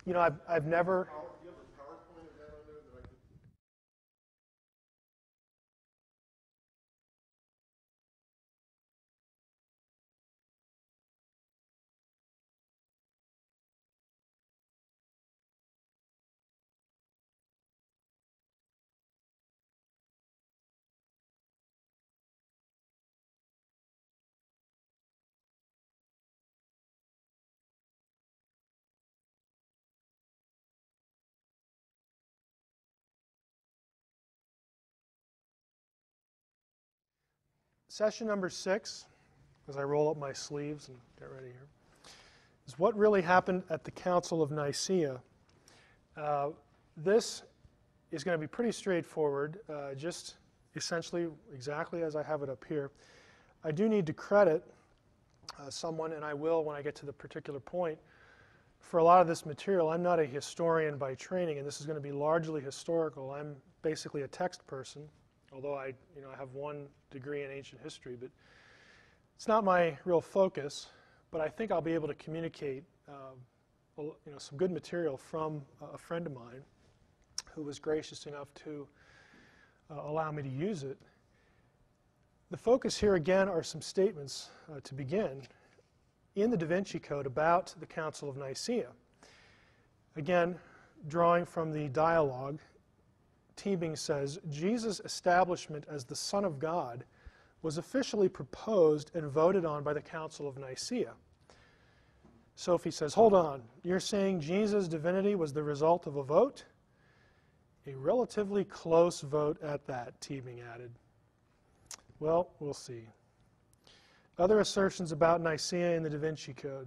You know, I've never... Do you have a PowerPoint of that on there that I could... Session number 6, as I roll up my sleeves and get ready here, is what really happened at the Council of Nicaea. This is going to be pretty straightforward, just essentially exactly as I have it up here. I do need to credit someone, and I will when I get to the particular point, for a lot of this material. I'm not a historian by training, and this is going to be largely historical. I'm basically a text person, although I have one degree in ancient history, but it's not my real focus. But I think I'll be able to communicate some good material from a friend of mine who was gracious enough to allow me to use it. The focus here again are some statements to begin in the Da Vinci Code about the Council of Nicaea. Again, drawing from the dialogue, Teebing says, Jesus' establishment as the Son of God was officially proposed and voted on by the Council of Nicaea. Sophie says, hold on, you're saying Jesus' divinity was the result of a vote? A relatively close vote at that, Teebing added. Well, we'll see. Other assertions about Nicaea in the Da Vinci Code.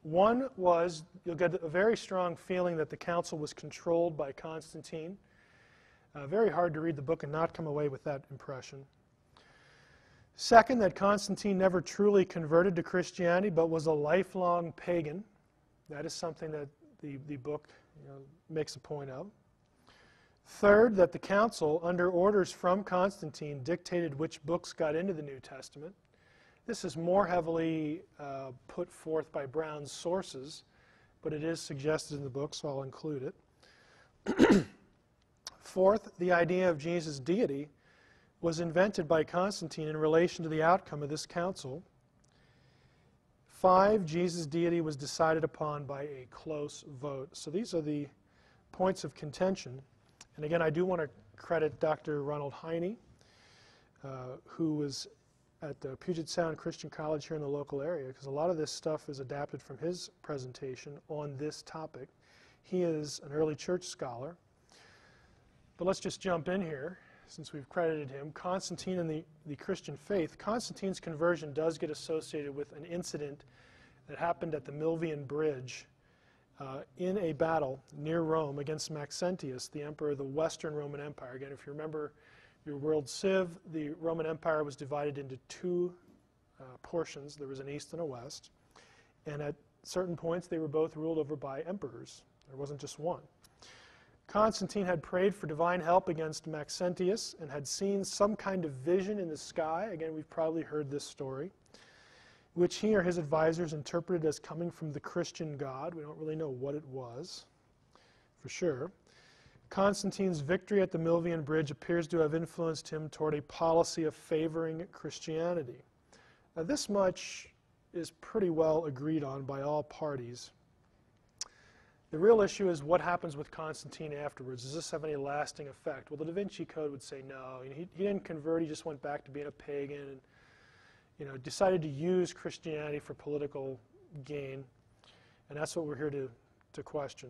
One was, you'll get a very strong feeling that the council was controlled by Constantine. Very hard to read the book and not come away with that impression. Second, that Constantine never truly converted to Christianity, but was a lifelong pagan. That is something that the book makes a point of. Third, that the council, under orders from Constantine, dictated which books got into the New Testament. This is more heavily put forth by Brown's sources, but it is suggested in the book, so I'll include it. Fourth, the idea of Jesus' deity was invented by Constantine in relation to the outcome of this council. 5, Jesus' deity was decided upon by a close vote. So these are the points of contention. And again, I do want to credit Dr. Ronald Heine, who was at the Puget Sound Christian College here in the local area, because a lot of this stuff is adapted from his presentation on this topic. He is an early church scholar. But let's just jump in here, since we've credited him. Constantine and the Christian faith. Constantine's conversion does get associated with an incident that happened at the Milvian Bridge in a battle near Rome against Maxentius, the emperor of the Western Roman Empire. Again, if you remember your world civ, the Roman Empire was divided into two portions. There was an east and a west. And at certain points, they were both ruled over by emperors. There wasn't just one. Constantine had prayed for divine help against Maxentius and had seen some kind of vision in the sky. Again, we've probably heard this story, which he or his advisors interpreted as coming from the Christian God. We don't really know what it was, for sure. Constantine's victory at the Milvian Bridge appears to have influenced him toward a policy of favoring Christianity. Now, this much is pretty well agreed on by all parties. The real issue is what happens with Constantine afterwards. Does this have any lasting effect? Well, the Da Vinci Code would say no. He didn't convert. He just went back to being a pagan and decided to use Christianity for political gain. And that's what we're here to question.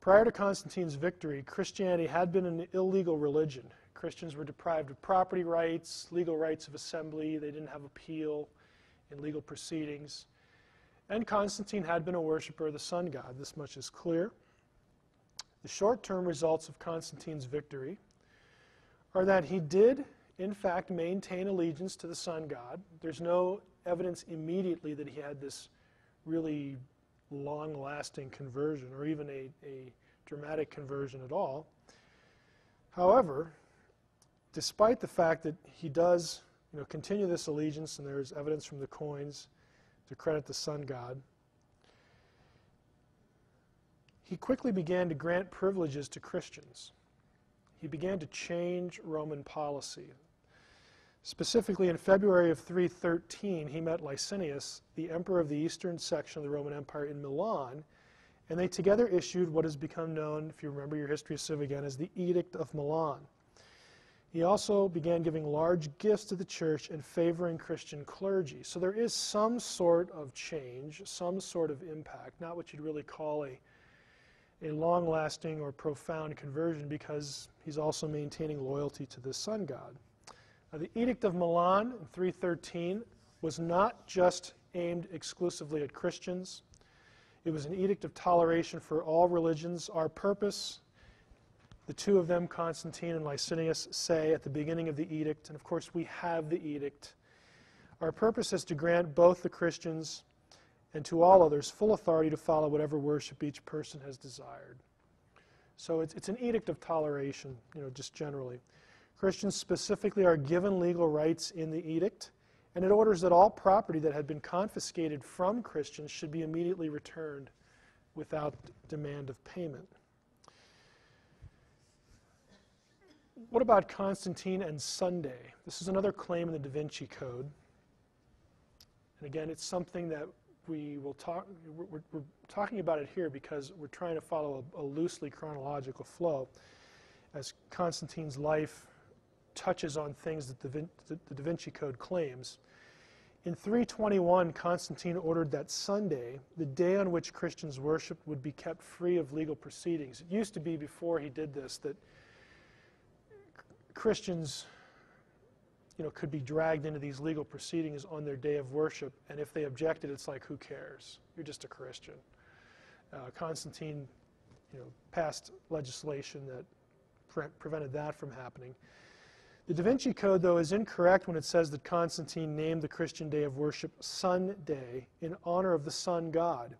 Prior to Constantine's victory, Christianity had been an illegal religion. Christians were deprived of property rights, legal rights of assembly. They didn't have appeal in legal proceedings. And Constantine had been a worshiper of the sun god. This much is clear. The short-term results of Constantine's victory are that he did, in fact, maintain allegiance to the sun god. There's no evidence immediately that he had this really long-lasting conversion or even a dramatic conversion at all. However, despite the fact that he does continue this allegiance, and there's evidence from the coins to credit the sun god, he quickly began to grant privileges to Christians. He began to change Roman policy. Specifically, in February of 313, he met Licinius, the emperor of the eastern section of the Roman Empire in Milan, and they together issued what has become known, if you remember your history of Civ again, as the Edict of Milan. He also began giving large gifts to the church and favoring Christian clergy. So there is some sort of change, some sort of impact, not what you'd really call a long-lasting or profound conversion, because he's also maintaining loyalty to the sun god. Now, the Edict of Milan in 313 was not just aimed exclusively at Christians. It was an edict of toleration for all religions. Our purpose, the two of them, Constantine and Licinius, say at the beginning of the edict, and of course we have the edict, our purpose is to grant both the Christians and to all others full authority to follow whatever worship each person has desired. So it's an edict of toleration, just generally. Christians specifically are given legal rights in the edict, and it orders that all property that had been confiscated from Christians should be immediately returned without demand of payment. What about Constantine and Sunday? This is another claim in the Da Vinci Code. And again, it's something that we're talking about it here because we're trying to follow a loosely chronological flow as Constantine's life touches on things that the Da Vinci Code claims. In 321, Constantine ordered that Sunday, the day on which Christians worshiped, would be kept free of legal proceedings. It used to be, before he did this, that Christians could be dragged into these legal proceedings on their day of worship, and if they objected, it's like, who cares? You're just a Christian. Constantine passed legislation that prevented that from happening. The Da Vinci Code, though, is incorrect when it says that Constantine named the Christian day of worship Sunday in honor of the sun god,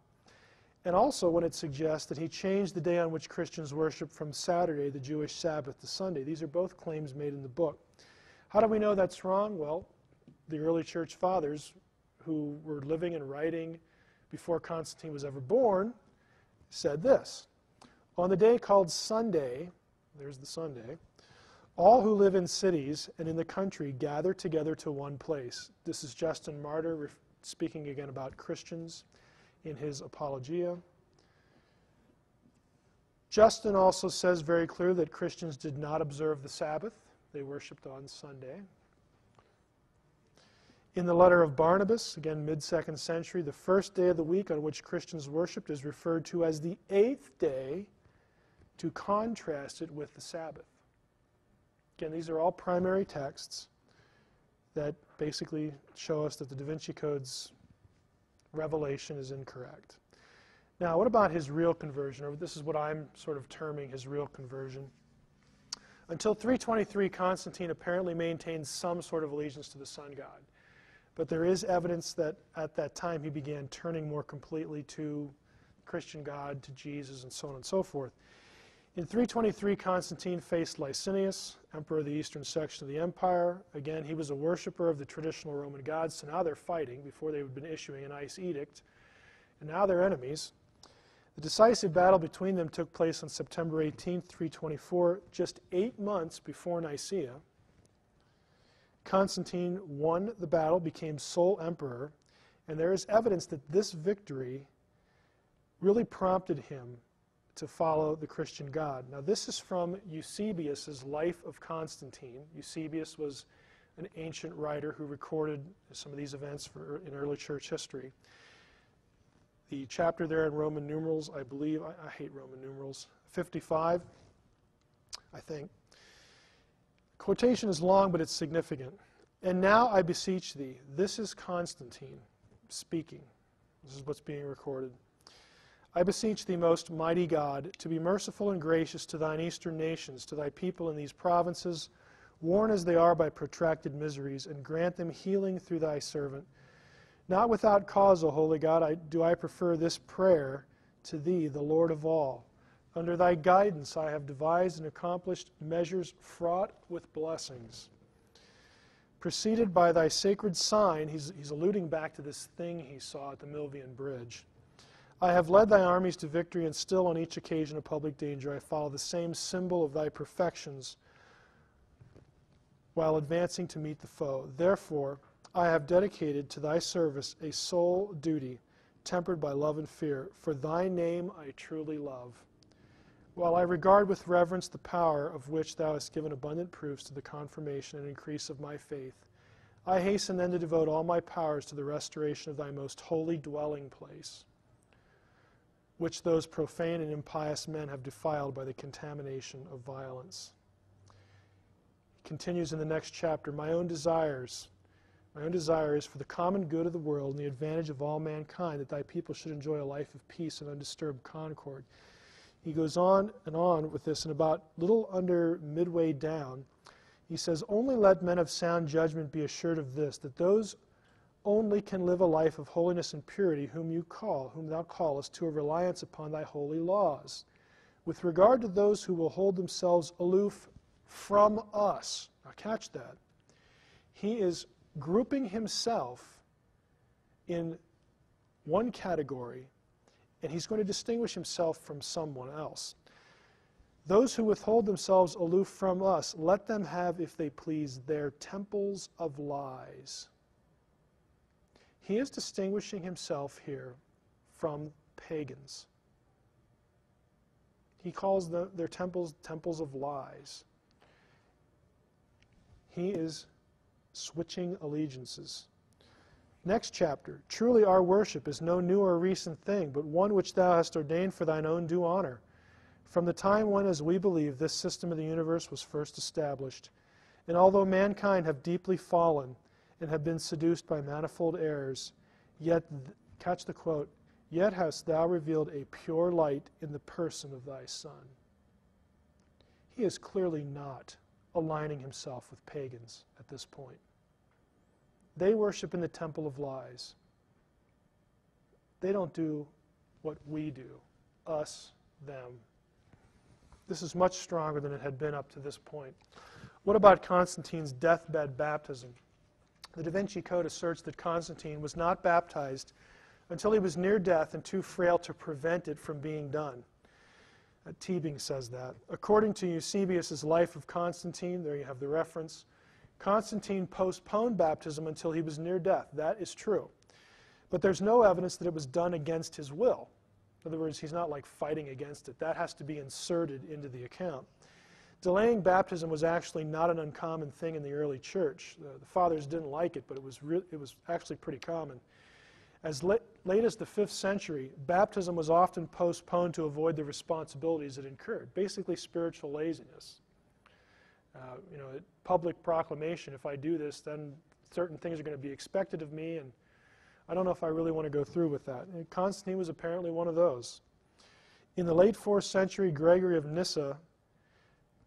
and also when it suggests that he changed the day on which Christians worship from Saturday, the Jewish Sabbath, to Sunday. These are both claims made in the book. How do we know that's wrong? Well, the early church fathers who were living and writing before Constantine was ever born said this: on the day called Sunday, there's the Sunday, all who live in cities and in the country gather together to one place. This is Justin Martyr speaking again about Christians in his Apologia. Justin also says very clearly that Christians did not observe the Sabbath. They worshipped on Sunday. In the letter of Barnabas, again mid-2nd century, the first day of the week on which Christians worshipped is referred to as the 8th day to contrast it with the Sabbath. Again, these are all primary texts that basically show us that the Da Vinci Code's revelation is incorrect. Now, what about his real conversion? Or this is what I'm sort of terming his real conversion. Until 323, Constantine apparently maintained some sort of allegiance to the sun god. But there is evidence that at that time he began turning more completely to Christian God, to Jesus, and so on and so forth. In 323, Constantine faced Licinius, emperor of the eastern section of the empire. Again, he was a worshiper of the traditional Roman gods, so now they're fighting. Before they had been issuing a nice edict, and now they're enemies. The decisive battle between them took place on September 18, 324, just 8 months before Nicaea. Constantine won the battle, became sole emperor, and there is evidence that this victory really prompted him to follow the Christian God. Now, this is from Eusebius's Life of Constantine. Eusebius was an ancient writer who recorded some of these events in early church history. The chapter there in Roman numerals, I believe, I hate Roman numerals, 55, I think. Quotation is long, but it's significant. And now I beseech thee, this is Constantine speaking. This is what's being recorded. I beseech thee, most mighty God, to be merciful and gracious to thine eastern nations, to thy people in these provinces, worn as they are by protracted miseries, and grant them healing through thy servant. Not without cause, O holy God, do I prefer this prayer to thee, the Lord of all. Under thy guidance I have devised and accomplished measures fraught with blessings. Preceded by thy sacred sign, he's alluding back to this thing he saw at the Milvian Bridge. I have led thy armies to victory, and still on each occasion of public danger I follow the same symbol of thy perfections while advancing to meet the foe. Therefore, I have dedicated to thy service a sole duty, tempered by love and fear. For thy name I truly love. While I regard with reverence the power of which thou hast given abundant proofs to the confirmation and increase of my faith, I hasten then to devote all my powers to the restoration of thy most holy dwelling place, which those profane and impious men have defiled by the contamination of violence. He continues in the next chapter, my own desire is for the common good of the world and the advantage of all mankind, that thy people should enjoy a life of peace and undisturbed concord. He goes on and on with this, and about little under midway down, he says, only let men of sound judgment be assured of this, that those only can live a life of holiness and purity whom thou callest to a reliance upon thy holy laws. With regard to those who will hold themselves aloof from us, now catch that, he is grouping himself in one category, and he's going to distinguish himself from someone else. Those who withhold themselves aloof from us, let them have, if they please, their temples of lies. He is distinguishing himself here from pagans. He calls their temples of lies. He is switching allegiances. Next chapter, truly our worship is no new or recent thing, but one which thou hast ordained for thine own due honor. From the time when, as we believe, this system of the universe was first established, and although mankind have deeply fallen and have been seduced by manifold errors, yet, catch the quote, yet hast thou revealed a pure light in the person of thy Son. He is clearly not aligning himself with pagans at this point. They worship in the temple of lies. They don't do what we do, us, them. This is much stronger than it had been up to this point. What about Constantine's deathbed baptism? The Da Vinci Code asserts that Constantine was not baptized until he was near death and too frail to prevent it from being done. Teabing says that. According to Eusebius's Life of Constantine, there you have the reference, Constantine postponed baptism until he was near death. That is true. But there's no evidence that it was done against his will. In other words, he's not like fighting against it. That has to be inserted into the account. Delaying baptism was actually not an uncommon thing in the early church. The fathers didn't like it, but it was actually pretty common. As late as the 5th century, baptism was often postponed to avoid the responsibilities it incurred, basically spiritual laziness. Public proclamation, if I do this, then certain things are going to be expected of me, and I don't know if I really want to go through with that. And Constantine was apparently one of those. In the late 4th century, Gregory of Nyssa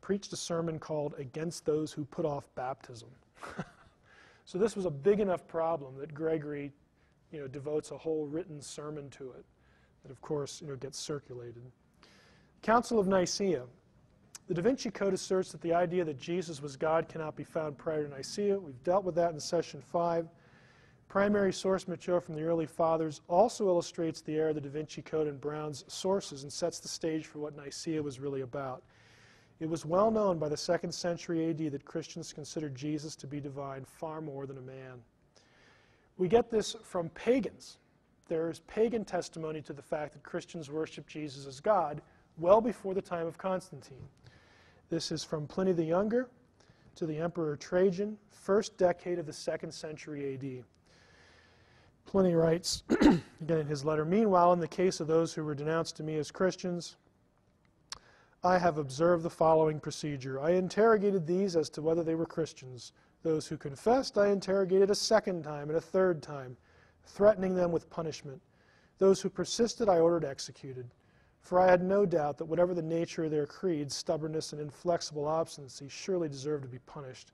preached a sermon called Against Those Who Put Off Baptism. So this was a big enough problem that Gregory devotes a whole written sermon to it that, of course, gets circulated. Council of Nicea. The Da Vinci Code asserts that the idea that Jesus was God cannot be found prior to Nicea. We've dealt with that in session 5. Primary source material from the early fathers also illustrates the error of the Da Vinci Code and Brown's sources and sets the stage for what Nicaea was really about. It was well known by the 2nd century AD that Christians considered Jesus to be divine far more than a man. We get this from pagans. There is pagan testimony to the fact that Christians worship Jesus as God well before the time of Constantine. This is from Pliny the Younger to the Emperor Trajan, 1st decade of the 2nd century AD. Pliny writes, again in his letter, meanwhile, in the case of those who were denounced to me as Christians, I have observed the following procedure. I interrogated these as to whether they were Christians. Those who confessed, I interrogated a 2nd time and a 3rd time, threatening them with punishment. Those who persisted, I ordered executed. For I had no doubt that whatever the nature of their creed, stubbornness and inflexible obstinacy surely deserved to be punished.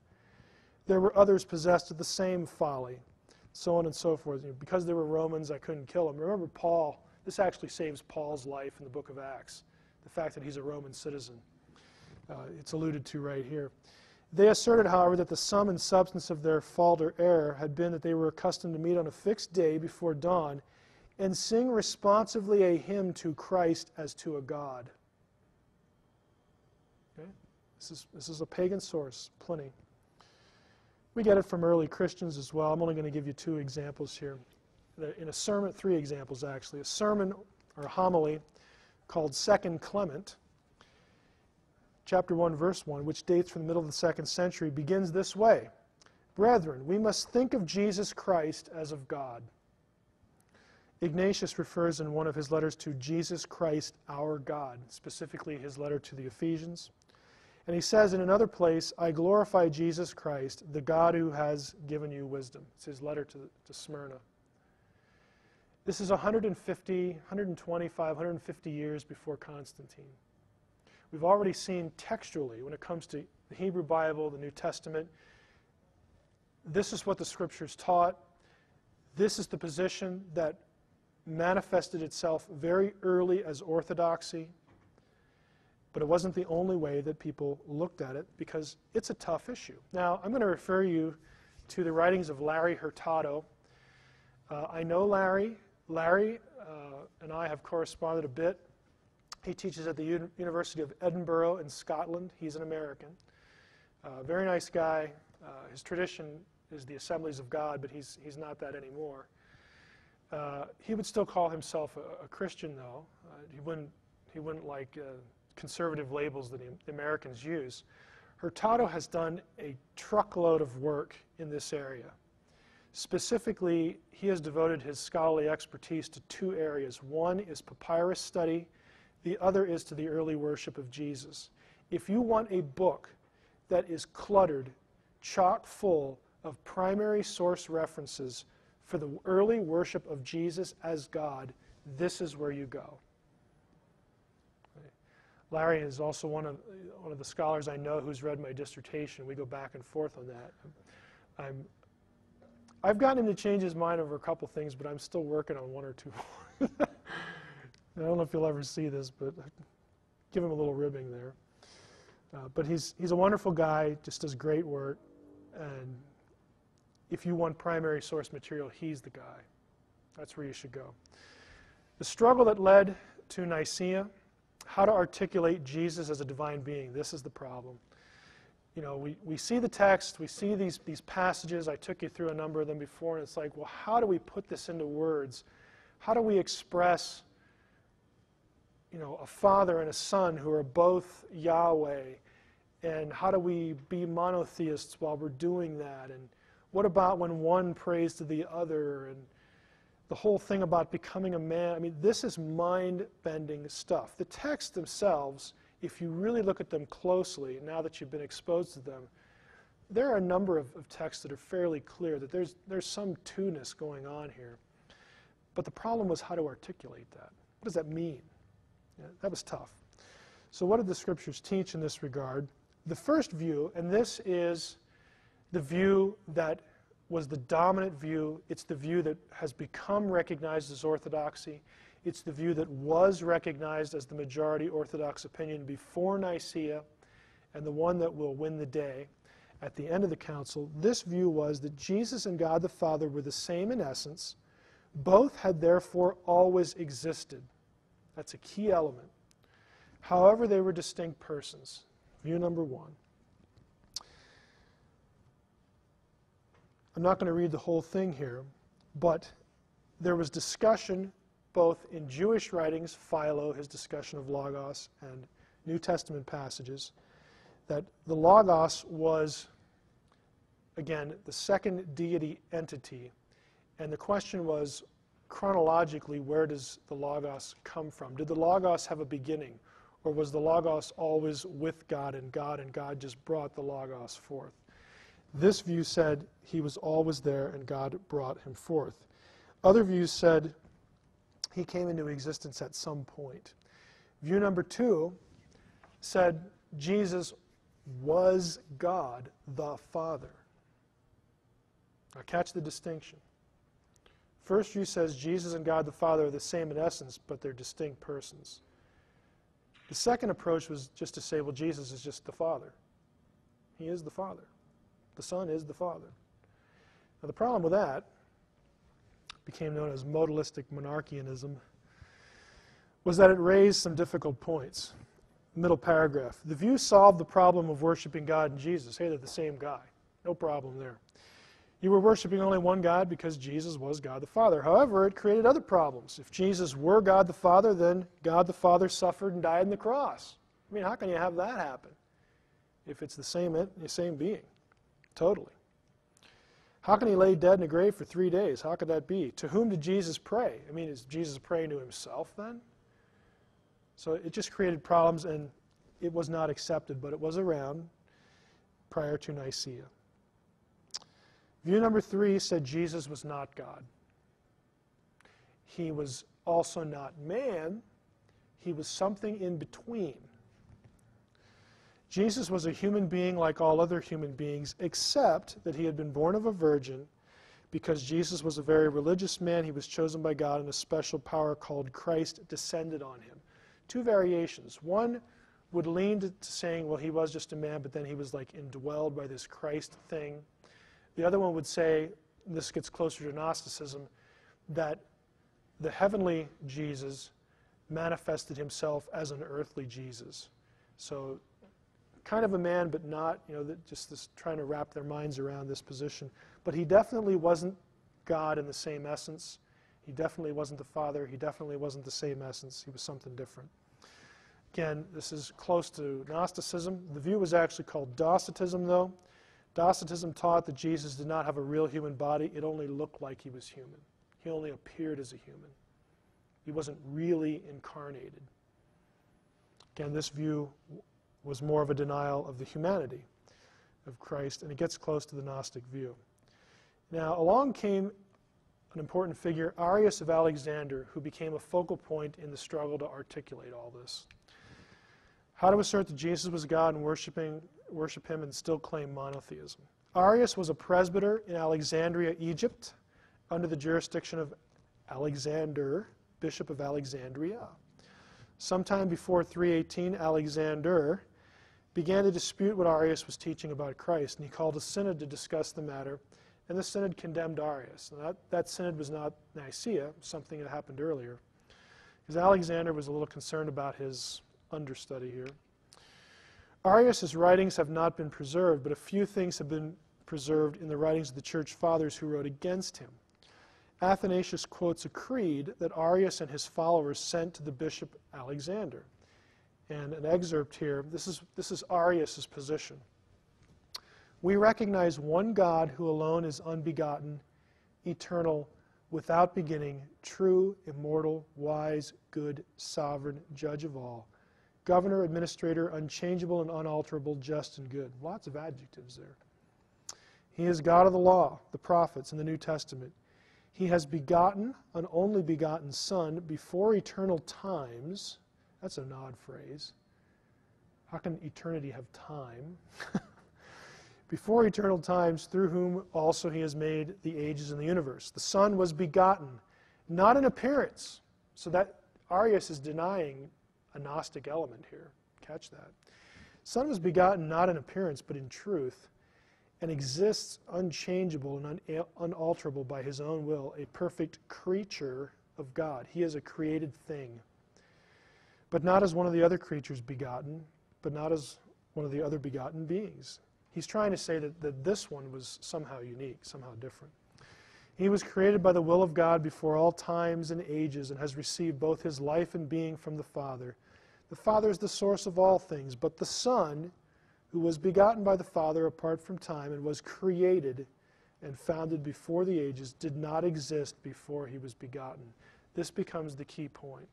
There were others possessed of the same folly, so on and so forth. Because they were Romans, I couldn't kill them. Remember Paul, this actually saves Paul's life in the book of Acts, the fact that he's a Roman citizen. It's alluded to right here. They asserted, however, that the sum and substance of their fault or error had been that they were accustomed to meet on a fixed day before dawn, and sing responsively a hymn to Christ as to a God. Okay? This is a pagan source, Pliny. We get it from early Christians as well. I'm only going to give you 2 examples here. In a sermon, 3 examples actually. A sermon or a homily called Second Clement, chapter 1, verse 1, which dates from the middle of the 2nd century, begins this way. Brethren, we must think of Jesus Christ as of God. Ignatius refers in one of his letters to Jesus Christ, our God, specifically his letter to the Ephesians. And he says in another place, I glorify Jesus Christ, the God who has given you wisdom. It's his letter to Smyrna. This is 150, 125, 150 years before Constantine. We've already seen textually, when it comes to the Hebrew Bible, the New Testament, this is what the Scriptures taught. This is the position that manifested itself very early as orthodoxy, but it wasn't the only way that people looked at it because it's a tough issue. Now, I'm going to refer you to the writings of Larry Hurtado. I know Larry. Larry and I have corresponded a bit. He teaches at the University of Edinburgh in Scotland. He's an American. Very nice guy. His tradition is the Assemblies of God, but he's not that anymore. He would still call himself a Christian, though. He wouldn't like conservative labels that the Americans use. Hurtado has done a truckload of work in this area. Specifically, he has devoted his scholarly expertise to 2 areas. One is papyrus study. The other is to the early worship of Jesus. If you want a book that is cluttered, chock full of primary source references for the early worship of Jesus as God, this is where you go. Larry is also one of the scholars I know who's read my dissertation. We go back and forth on that. I've gotten him to change his mind over a couple things, but I'm still working on 1 or 2 more. I don't know if you'll ever see this, but give him a little ribbing there. But he's a wonderful guy, just does great work. And if you want primary source material, he's the guy. That's where you should go. The struggle that led to Nicaea, how to articulate Jesus as a divine being. This is the problem. You know, we see the text, we see these passages. I took you through a number of them before, and it's like, well, how do we put this into words? How do we express, you know, a father and a son who are both Yahweh? And how do we be monotheists while we're doing that? And what about when one prays to the other? And the whole thing about becoming a man. I mean, this is mind-bending stuff. The texts themselves, if you really look at them closely, now that you've been exposed to them, there are a number of texts that are fairly clear that there's some two-ness going on here. But the problem was how to articulate that. What does that mean? Yeah, that was tough. So what did the Scriptures teach in this regard? The first view, and this is the view that was the dominant view. It's the view that has become recognized as orthodoxy. It's the view that was recognized as the majority Orthodox opinion before Nicaea, and the one that will win the day at the end of the council. This view was that Jesus and God the Father were the same in essence. Both had therefore always existed. That's a key element. However, they were distinct persons. View number one. I'm not going to read the whole thing here, but there was discussion both in Jewish writings, Philo, his discussion of Logos, and New Testament passages, that the Logos was, again, the second deity entity. And the question was, chronologically, where does the Logos come from? Did the Logos have a beginning? Or was the Logos always with God and God just brought the Logos forth? This view said he was always there and God brought him forth. Other views said he came into existence at some point. View number two said Jesus was God the Father. Now catch the distinction. First view says Jesus and God the Father are the same in essence, but they're distinct persons. The second approach was just to say, well, Jesus is just the Father. He is the Father. The Son is the Father. Now the problem with that became known as modalistic monarchianism, was that it raised some difficult points. Middle paragraph. The view solved the problem of worshiping God and Jesus. Hey, they're the same guy. No problem there. You were worshiping only one God because Jesus was God the Father. However, it created other problems. If Jesus were God the Father, then God the Father suffered and died on the cross. I mean, how can you have that happen if it's the same being? Totally. How can he lay dead in a grave for 3 days? How could that be? To whom did Jesus pray? I mean, is Jesus praying to himself then? So it just created problems, and it was not accepted, but it was around prior to Nicea. View number 3 said Jesus was not God. He was also not man. He was something in between. Jesus was a human being like all other human beings, except that he had been born of a virgin. Because Jesus was a very religious man, he was chosen by God, and a special power called Christ descended on him. 2 variations. One would lean to saying, well, he was just a man, but then he was like indwelled by this Christ thing. The other one would say, and this gets closer to Gnosticism, that the heavenly Jesus manifested himself as an earthly Jesus. So kind of a man, but not, just this trying to wrap their minds around this position. But he definitely wasn't God in the same essence. He definitely wasn't the Father. He definitely wasn't the same essence. He was something different. Again, this is close to Gnosticism. The view was actually called Docetism, though. Docetism taught that Jesus did not have a real human body. It only looked like he was human. He only appeared as a human. He wasn't really incarnated. Again, this view was more of a denial of the humanity of Christ, and it gets close to the Gnostic view. Now, along came an important figure, Arius of Alexander, who became a focal point in the struggle to articulate all this. How to assert that Jesus was God and worship him and still claim monotheism. Arius was a presbyter in Alexandria, Egypt, under the jurisdiction of Alexander, Bishop of Alexandria. Sometime before 318, Alexander began to dispute what Arius was teaching about Christ, and he called a synod to discuss the matter, and the synod condemned Arius. Now that synod was not Nicea, something that happened earlier, because Alexander was a little concerned about his understudy here. Arius' writings have not been preserved, but a few things have been preserved in the writings of the church fathers who wrote against him. Athanasius quotes a creed that Arius and his followers sent to the bishop Alexander. And an excerpt here, this is Arius' position. We recognize one God who alone is unbegotten, eternal, without beginning, true, immortal, wise, good, sovereign, judge of all, governor, administrator, unchangeable and unalterable, just and good. Lots of adjectives there. He is God of the law, the prophets, and the New Testament. He has begotten an only begotten Son before eternal times. That's an odd phrase. How can eternity have time? Before eternal times, through whom also he has made the ages and the universe. The Son was begotten, not in appearance. So that Arius is denying a Gnostic element here. Catch that. Son was begotten not in appearance, but in truth, and exists unchangeable and unalterable by his own will, a perfect creature of God. He is a created thing, but not as one of the other creatures begotten, but not as one of the other begotten beings. He's trying to say that this one was somehow unique, somehow different. He was created by the will of God before all times and ages, and has received both his life and being from the Father. The Father is the source of all things, but the Son, who was begotten by the Father apart from time and was created and founded before the ages, did not exist before he was begotten. This becomes the key point.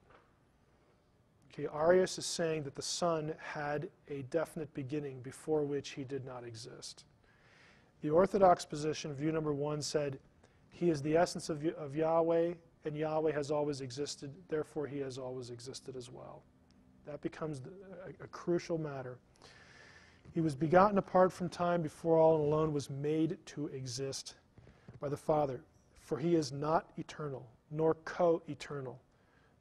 Okay, Arius is saying that the Son had a definite beginning before which he did not exist. The Orthodox position, view number 1, said he is the essence of Yahweh, and Yahweh has always existed, therefore he has always existed as well. That becomes a crucial matter. He was begotten apart from time before all and alone was made to exist by the Father. For he is not eternal, nor co-eternal,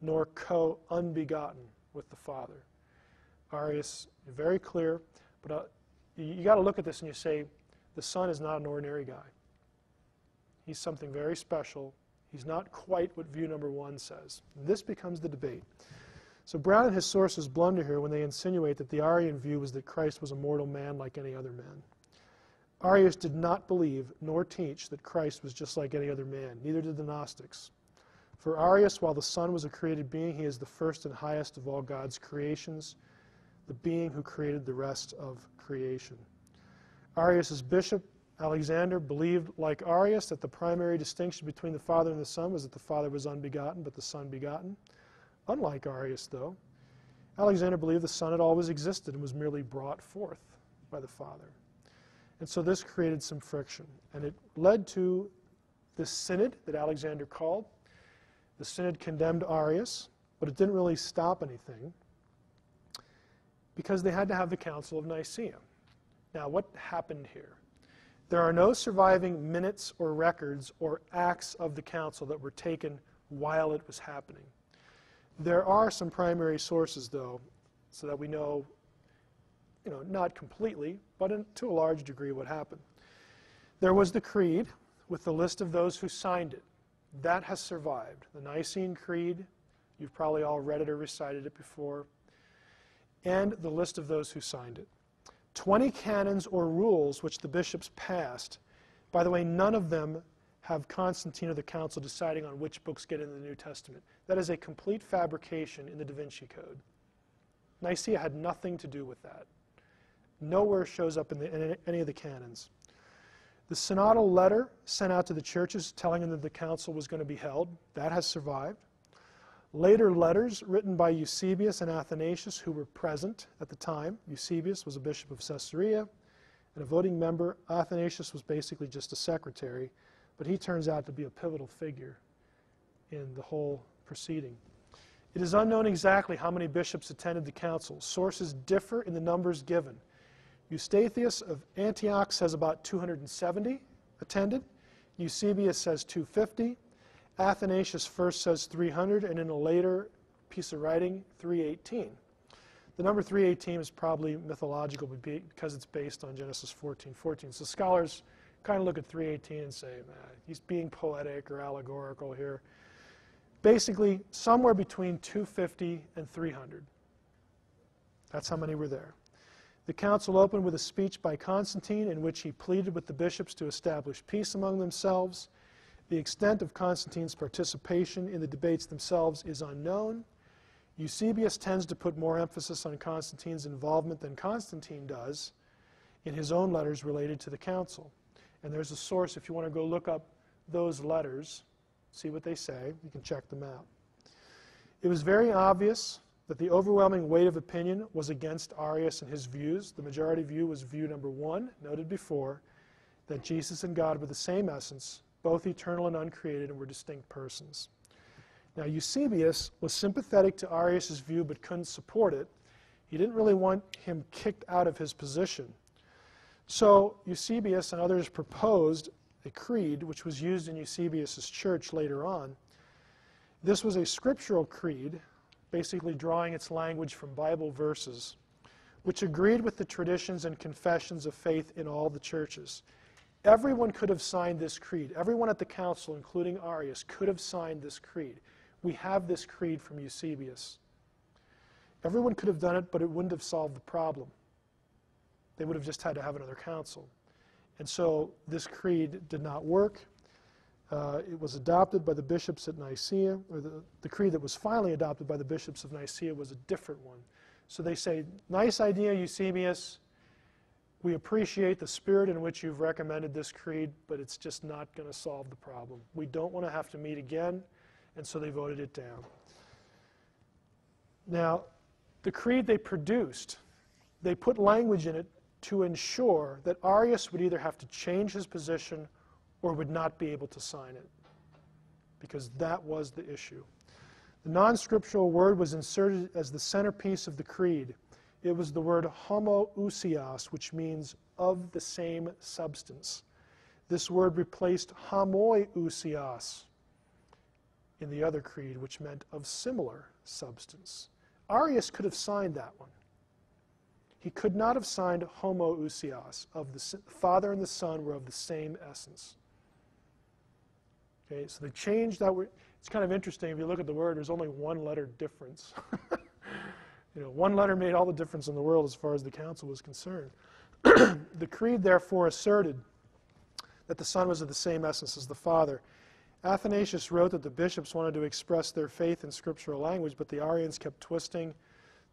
nor co-unbegotten with the Father. Arius, very clear, but you got to look at this and you say, the Son is not an ordinary guy. He's something very special. He's not quite what view number 1 says. And this becomes the debate. So Brown and his sources blunder here when they insinuate that the Arian view was that Christ was a mortal man like any other man. Arius did not believe nor teach that Christ was just like any other man. Neither did the Gnostics. For Arius, while the Son was a created being, he is the first and highest of all God's creations, the being who created the rest of creation. Arius's bishop, Alexander, believed, like Arius, that the primary distinction between the Father and the Son was that the Father was unbegotten, but the Son begotten. Unlike Arius, though, Alexander believed the Son had always existed and was merely brought forth by the Father. And so this created some friction, and it led to this synod that Alexander called. The synod condemned Arius, but it didn't really stop anything because they had to have the Council of Nicea. Now, what happened here? There are no surviving minutes or records or acts of the council that were taken while it was happening. There are some primary sources, though, so that we know, not completely, but to a large degree what happened. There was the Creed with the list of those who signed it. That has survived. The Nicene Creed, you've probably all read it or recited it before, and the list of those who signed it. 20 canons or rules which the bishops passed. By the way, none of them have Constantine or the council deciding on which books get into the New Testament. That is a complete fabrication in the Da Vinci Code. Nicaea had nothing to do with that. Nowhere shows up in any of the canons. The synodal letter sent out to the churches telling them that the council was going to be held, that has survived. Later letters written by Eusebius and Athanasius, who were present at the time. Eusebius was a bishop of Caesarea and a voting member. Athanasius was basically just a secretary, but he turns out to be a pivotal figure in the whole proceeding. It is unknown exactly how many bishops attended the council. Sources differ in the numbers given. Eustathius of Antioch says about 270 attended. Eusebius says 250. Athanasius first says 300, and in a later piece of writing, 318. The number 318 is probably mythological because it's based on Genesis 14:14. So scholars kind of look at 318 and say, he's being poetic or allegorical here. Basically, somewhere between 250 and 300. That's how many were there. The council opened with a speech by Constantine in which he pleaded with the bishops to establish peace among themselves. The extent of Constantine's participation in the debates themselves is unknown. Eusebius tends to put more emphasis on Constantine's involvement than Constantine does in his own letters related to the council. And there's a source, if you want to go look up those letters, see what they say, you can check them out. It was very obvious that the overwhelming weight of opinion was against Arius and his views. The majority view was view number 1, noted before, that Jesus and God were the same essence, both eternal and uncreated, and were distinct persons. Now, Eusebius was sympathetic to Arius' view but couldn't support it. He didn't really want him kicked out of his position. So Eusebius and others proposed a creed which was used in Eusebius' church later on. This was a scriptural creed, basically drawing its language from Bible verses, which agreed with the traditions and confessions of faith in all the churches. Everyone could have signed this creed. Everyone at the council, including Arius, could have signed this creed. We have this creed from Eusebius. Everyone could have done it, but it wouldn't have solved the problem. They would have just had to have another council. And so this creed did not work. It was adopted by the bishops at Nicea, or the creed that was finally adopted by the bishops of Nicea was a different one. So they say, nice idea, Eusebius. We appreciate the spirit in which you've recommended this creed, but it's just not going to solve the problem. We don't want to have to meet again, and so they voted it down. Now, the creed they produced, they put language in it to ensure that Arius would either have to change his position or would not be able to sign it, because that was the issue. The non-scriptural word was inserted as the centerpiece of the creed. It was the word homoousios, which means of the same substance. This word replaced homoiousios in the other creed, which meant of similar substance. Arius could have signed that one. He could not have signed homoousios, of the Father and the Son were of the same essence. Okay, so they changed that word. It's kind of interesting. If you look at the word, there's only one letter difference. One letter made all the difference in the world as far as the council was concerned. The creed, therefore, asserted that the Son was of the same essence as the Father. Athanasius wrote that the bishops wanted to express their faith in scriptural language, but the Arians kept twisting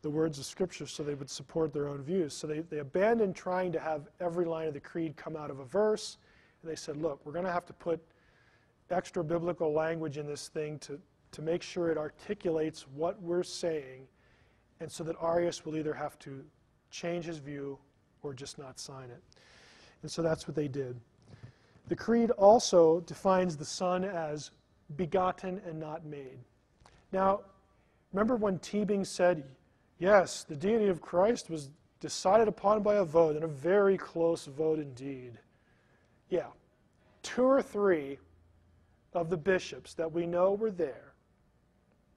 the words of Scripture so they would support their own views. So they abandoned trying to have every line of the creed come out of a verse, and they said, look, we're going to have to put extra biblical language in this thing to make sure it articulates what we're saying, and so that Arius will either have to change his view or just not sign it. And so that's what they did. The creed also defines the Son as begotten and not made. Now, remember when Teebing said, yes, the deity of Christ was decided upon by a vote, and a very close vote indeed. Yeah, 2 or 3 of the bishops that we know were there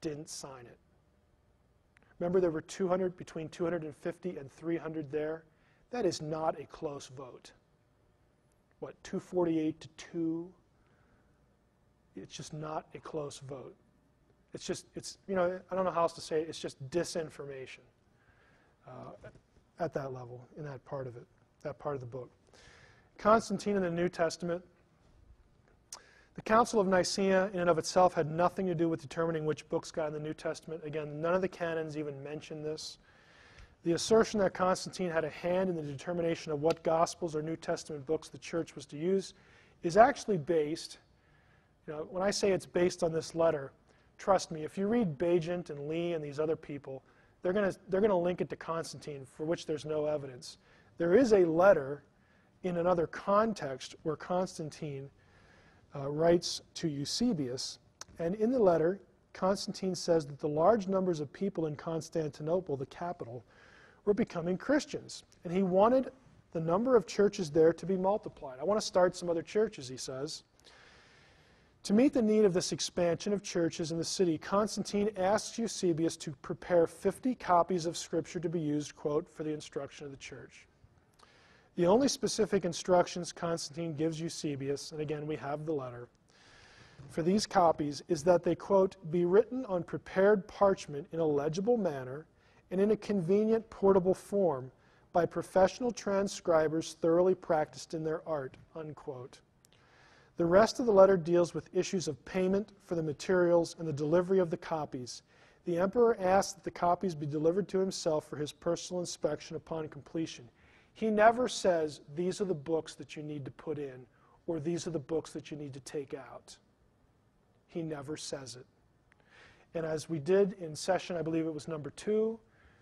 didn't sign it. Remember, there were between 250 and 300 there. That is not a close vote. What, 248 to 2? It's just not a close vote. I don't know how else to say it. It's just disinformation at that level, in that part of it, that part of the book. Constantine in the New Testament. The Council of Nicea in and of itself had nothing to do with determining which books got in the New Testament. Again, none of the canons even mention this. The assertion that Constantine had a hand in the determination of what Gospels or New Testament books the church was to use is actually based, when I say it's based on this letter, trust me, if you read Bagent and Lee and these other people, they're going to link it to Constantine, for which there's no evidence. There is a letter in another context where Constantine writes to Eusebius, and in the letter, Constantine says that the large numbers of people in Constantinople, the capital, were becoming Christians, and he wanted the number of churches there to be multiplied. I want to start some other churches, he says. To meet the need of this expansion of churches in the city, Constantine asks Eusebius to prepare 50 copies of Scripture to be used, quote, for the instruction of the church. The only specific instructions Constantine gives Eusebius, and again we have the letter, for these copies is that they, quote, be written on prepared parchment in a legible manner and in a convenient portable form by professional transcribers thoroughly practiced in their art, unquote. The rest of the letter deals with issues of payment for the materials and the delivery of the copies. The emperor asks that the copies be delivered to himself for his personal inspection upon completion. He never says, these are the books that you need to put in, or these are the books that you need to take out. He never says it. And as we did in session, I believe it was number 2,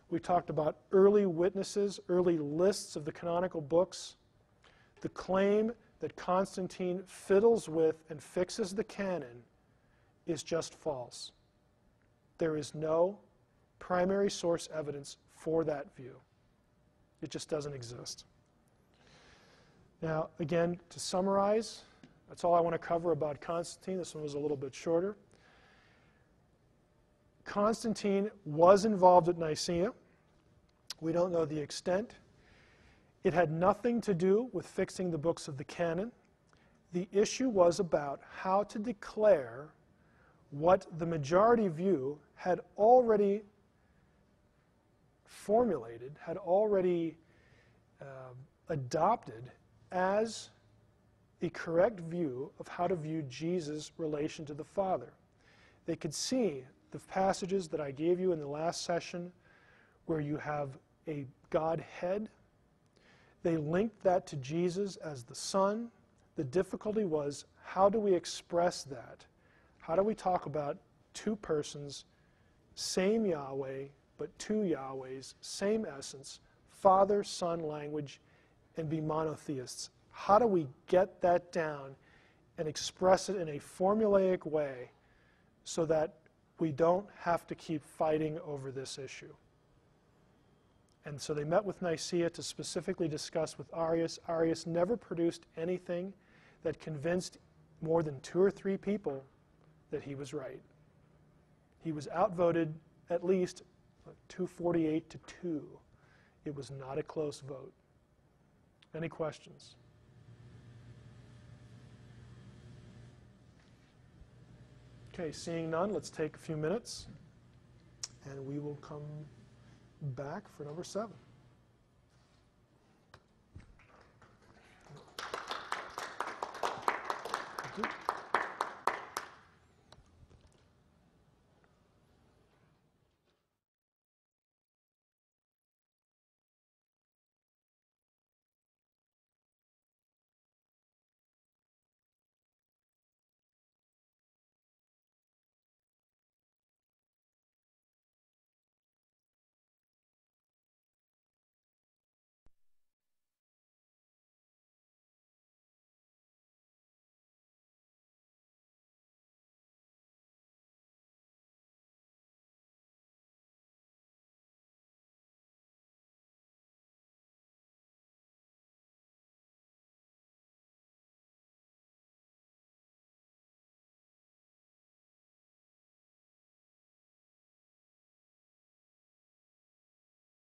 we talked about early witnesses, early lists of the canonical books. The claim that Constantine fiddles with and fixes the canon is just false. There is no primary source evidence for that view. It just doesn't exist. Now, again, to summarize, that's all I want to cover about Constantine. This one was a little bit shorter. Constantine was involved at Nicaea. We don't know the extent. It had nothing to do with fixing the books of the canon. The issue was about how to declare what the majority view had already formulated, had already adopted as the correct view of how to view Jesus' relation to the Father. They could see the passages that I gave you in the last session where you have a Godhead. They linked that to Jesus as the Son. The difficulty was, how do we express that? How do we talk about two persons, same Yahweh, but two Yahwehs, same essence, Father, Son language, and be monotheists? How do we get that down and express it in a formulaic way so that we don't have to keep fighting over this issue? And so they met with Nicaea to specifically discuss with Arius. Arius never produced anything that convinced more than 2 or 3 people that he was right. He was outvoted at least 248 to 2. It was not a close vote. Any questions? Okay, seeing none, let's take a few minutes, and we will come back for number 7.